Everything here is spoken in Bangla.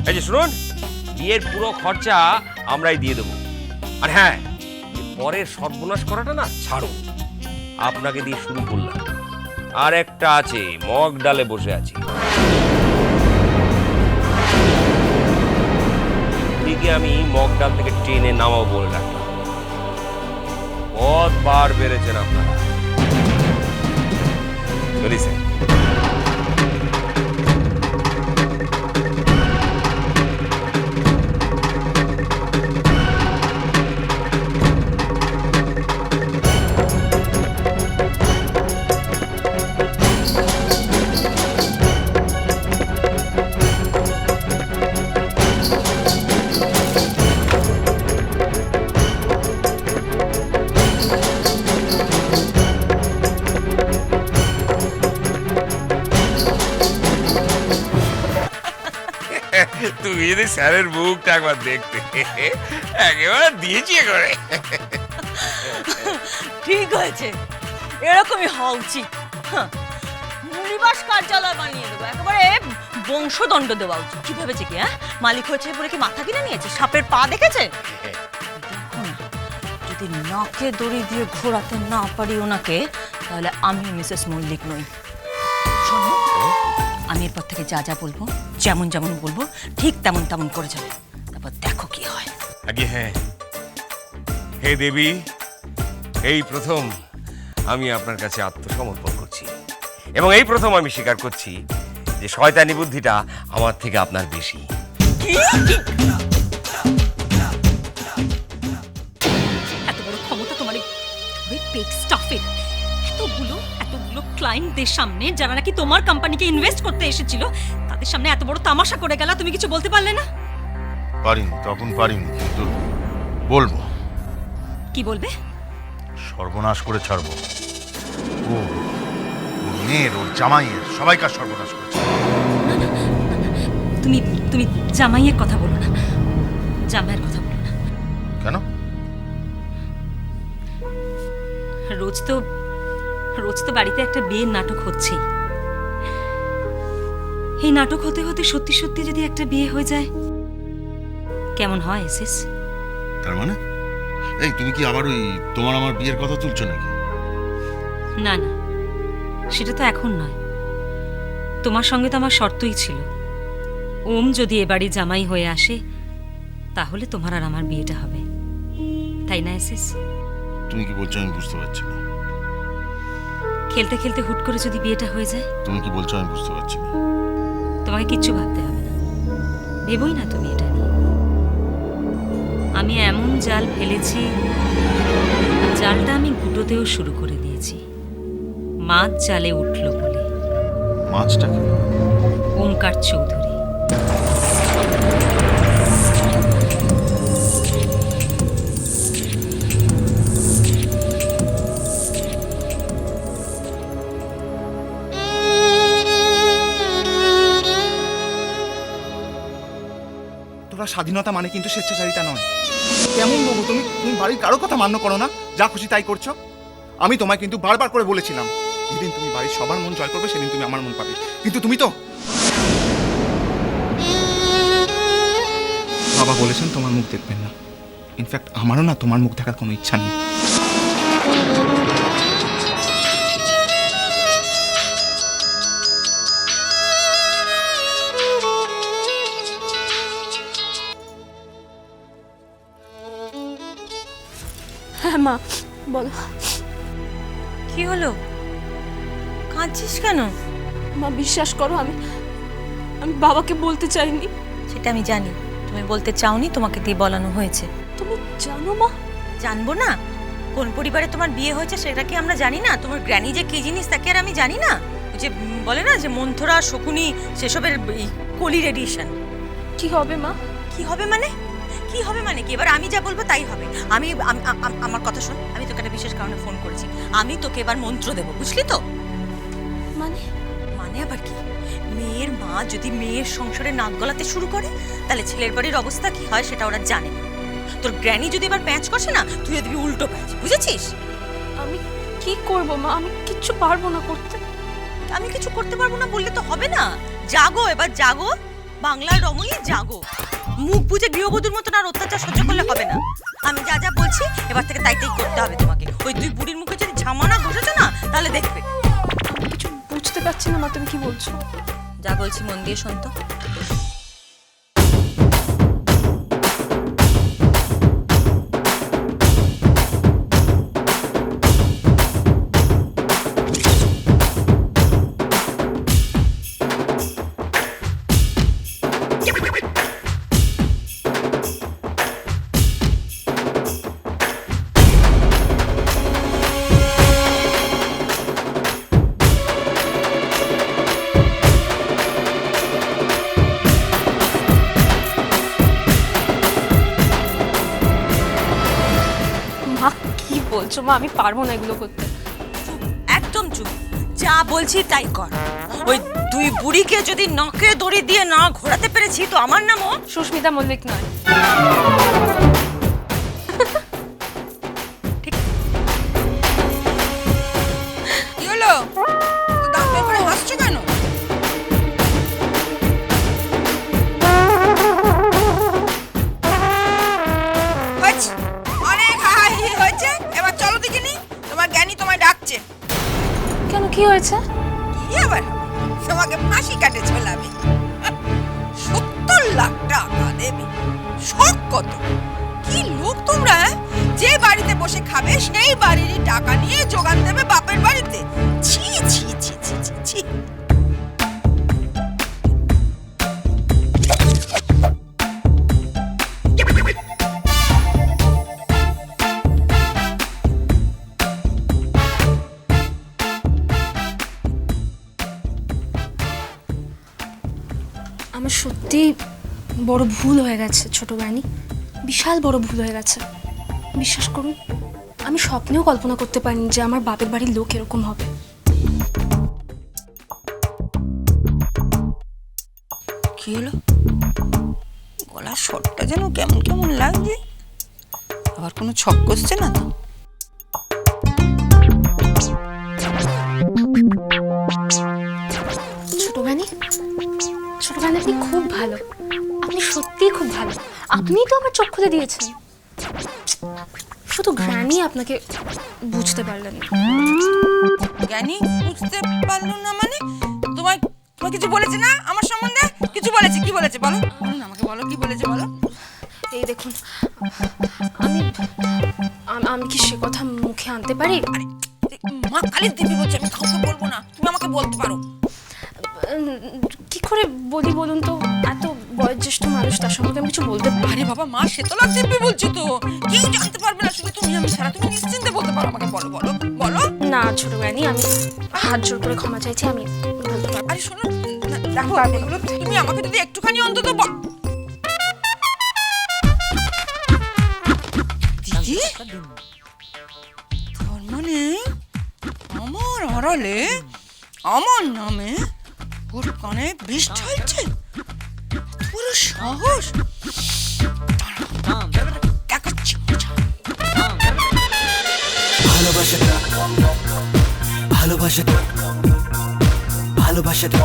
এই যে শুনুন, বিয়ের পুরো খরচা আমরাই দিয়ে দেবো। আর হ্যাঁ, পরের সর্বনাশ করাটা না ছাড়ো, আপনাকে দিয়ে শুরু করলাম। আর একটা আছে, মগ ডালে বসে আছি। দিকে আমি মগ ডাল থেকে ট্রেনে নামাবো বলে রাখলাম। কতবার বেড়েছেন আপনারা, চলিছে। তুমি যদি স্যারের মুখটা একবার দেখতে, একেবারে দিয়েছি করে। ঠিক হয়েছে, এরকমই হওয়া উচিত। মুনিবাস কার্যালয় বানিয়ে দেবো, একেবারে বংশদণ্ড দেওয়া উচিত। কি ভেবেছে কি? মালিক হয়েছে বলে কি মাথা কিনে নিয়েছে? সাপের পা দেখেছে? দেখো না, যদি নাকে দড়ি দিয়ে ঘোরাতে না পারি ওনাকে, তাহলে আমি মিসেস মল্লিক নই। শোনো, আমি এরপর থেকে যা যা বলবো, যেমন যেমন বলবো, ঠিক তেমন তেমন করে যাবে। তারপর দেখো কি হয়। আগে হ্যাঁ, হে দেবী, এই প্রথম আমি আপনার কাছে আত্মসমর্পণ করছি, এবং এই প্রথম আমি স্বীকার করছি যে শয়তানি বুদ্ধিটা আমার থেকে আপনার বেশি। এত বড় ক্ষমতা তোমার ওই পেক স্টাফের! এতগুলো ক্লায়েন্টদের সামনে, যারা নাকি তোমার কোম্পানিকে ইনভেস্ট করতে এসেছিল, তাদের সামনে এত বড় তামাশা করে গেলা, তুমি কিছু বলতে পারলে না? পারিনি, তখন পারিনি, কিন্তু বলবো। কি বলবে? সর্বনাশ করে ছাড়বো। ও মেয়ের, ওর জামাইয়ের, সবাইকার সর্বনাশ করেছে। তুমি তুমি জামাইয়ের কথা বলো না, জামাইয়ের কথা বলো না। কেন? রোজ তো বাড়িতে একটা বিয়ের নাটক হচ্ছেই। এই নাটক হতে হতে সত্যি সত্যি যদি একটা বিয়ে হয়ে যায়, কেমন হয় এসিস? তার মানে এই তুমি কি আবার ওই তোমার আমার বিয়ের কথা তুলছো নাকি? না না, সেটা তো এখন নয়। তোমার সঙ্গে তো আমার শর্তই ছিল, ওম যদি এবাড়ি জামাই হয়ে আসে, তাহলে তোমার আর আমার বিয়েটা হবে, তাই না এসিস? তুমি কি বলছো আমি বুঝতে পারছি না। খেলতে খেলতে হুট করে যদি বিয়েটা হয়ে যায়? তুমি কি বলছো আমি বুঝতে পারছি না। তোমাকে কিচ্ছু ভাবতে হবে না, ভেবোই না তুমি এটা নিয়ে। আমি এমন জাল ফেলেছি, জালটা আমি গুটোতেও শুরু করে দিয়েছি। মাছ জালে উঠল বলে। মাছটাকে? ওমকার চৌধুরী। তোরা স্বাধীনতা মানে কিন্তু স্বেচ্ছাচারিতা নয়। কেমন বাবু তুমি? তুমি বাড়ির কারো কথা মান্য করো না, যা খুশি তাই করছো। আমি তোমায় কিন্তু বারবার করে বলেছিলাম, যেদিন তুমি বাড়ির সবার মন জয় করবে সেদিন তুমি আমার মন পাবে, কিন্তু তুমি তো। বাবা বলেছেন তোমার মুখ দেখবেন না। ইনফ্যাক্ট আমারও না তোমার মুখ দেখার কোনো ইচ্ছা নেই। হ্যাঁ মা, বলো। কি হলো? কাঁদছিস কেন? মা বিশ্বাস করো, আমি বাবাকে বলতে চাইনি। সেটা আমি জানি, তুমি বলতে চাওনি, তোমাকে দিয়ে বলানো হয়েছে। তুমি জানো মা? জানবো না? কোন পরিবারে তোমার বিয়ে হয়েছে সেটা কি আমরা জানি না? তোমার গ্র্যানি যে কি জিনিস তাকে আর আমি জানি না? ওই যে বলে না যে মন্থরা, শকুনি, সেসবের কলি রেডিয়েশন। কি হবে মা? কি হবে মানে? কি হবে মানে কি? এবার আমি যা বলবো তাই হবে। আমি আমার কথা শোন, আমি তোকে একটা বিশেষ কারণে ফোন করেছি। আমি তোকে এবার মন্ত্র দেবো, বুঝলি তো? মানে? মানে আবার কি? মেয়ের মা যদি মেয়ের সংসারে নাক গলাতে শুরু করে, তাহলে ছেলের বাড়ির অবস্থা কি হয় সেটা ওরা জানে। তোর গ্র্যানি যদি এবার প্যাঁচ কষে না, তুইও দিবি উল্টো প্যাঁচ, বুঝেছিস? আমি কি করব মা? আমি কিচ্ছু পারবো না করতে। আমি কিছু করতে পারবো না বললে তো হবে না। জাগো, এবার জাগো, বাংলার রমণী জাগো। বুঝে গৃহবধূর মতন আর অত্যাচার সহ্য করলে হবে না। আমি যা যা বলছি এবার থেকে তাই তাই করতে হবে তোমাকে। ওই দুই বুড়ির মুখে যদি ঝামানা বসেছো না তাহলে দেখবে। আমি কিছু বুঝতে পারছি না মা, তুমি কি বলছো? যা বলছি মন দিয়ে শোন তো। মা কি বলছো মা? আমি পারবো না এগুলো করতে। একদম চুপ, যা বলছি তাই কর। ওই দুই বুড়িকে যদি নখে দড়ি দিয়ে না ঘোরাতে পেরেছি তো আমার নামও সুস্মিতা মল্লিক নয়। কি হলো? তো দাঁত বের করে হাসছো কেন? হয়েছে, অনেক হাহাহি হয়েছে, এবার চলো দেখিনি। তোমার জ্ঞানী তোমায় ডাকছে। কেন, কি হয়েছে? কি আবার হবে? তোমাকে ফাঁসি কাটেছিল আমি। 70 লাখ টাকা দেবে। শখ কত? কি লোক তোমরা! যে বাড়িতে বসে খাবে সেই বাড়িরই টাকা নিয়ে জোগান দেবে বাপের বাড়িতে। ছি ছি ছি ছি ছি ছি। আমার সত্যি বড় ভুল হয়ে গেছে ছোট বাহিনী, বিশাল বড় ভুল হয়ে গেছে। বিশ্বাস করুন, আমি স্বপ্নেও কল্পনা করতে পারিনি যে আমার বাপের বাড়ির লোক এরকম হবে। কি হলো? গলার শটটা যেন কেমন কেমন লাগছে। আবার কোনো ছক কষছে না তো? ছোট বাহিনী, ছোট বাহিনী, আপনি খুব ভালো, আপনি সত্যিই খুব ভালো। আপনিই তো আমার চোখ খুলে দিয়েছেন। শুধু গ্র্যানি আপনাকে বুঝতে পারলেন না। জ্ঞানী বুঝতে পারলো না মানে? তোমায় তোমায় কিছু বলেছে না আমার সম্বন্ধে? কিছু বলেছে? কি বলেছে বলো? বলো না আমাকে, বলো কি বলেছে বলো। এই দেখুন, আমি আমি কি সে কথা মুখে আনতে পারি? আরে মা কালী দেবী বলছে, আমি কাউকে বলবো না, তুমি আমাকে বলতে পারো। কি করে বলি বলুন তো? এত বয়োজ্যেষ্ঠ মানুষ, তার সম্পর্কে আমি কিছু বলতে পারি? আরে বাবা, মা শীতলা দেবী বলছে তো, কেউ জানতে পারবে না, শুধু তুমি আমি ছাড়া। তুমি নিশ্চিন্তে বলতে পারো আমাকে, বলো বলো বলো। না ছোট রানী, আমি হাত জোর করে ক্ষমা চাইছি, আমি বলতে পারবো। আরে শোনো, দেখো এগুলো তুমি আমাকে যদি একটুখানি অন্তত দিদি, তার মানে আমার আড়ালে আমার নামে ওর কানে বিষ ঢালছে? পুরো সাহস! দেখাচ্ছি মজা। ভালোবাসাটা ভালোবাসাটা ভালোবাসাটা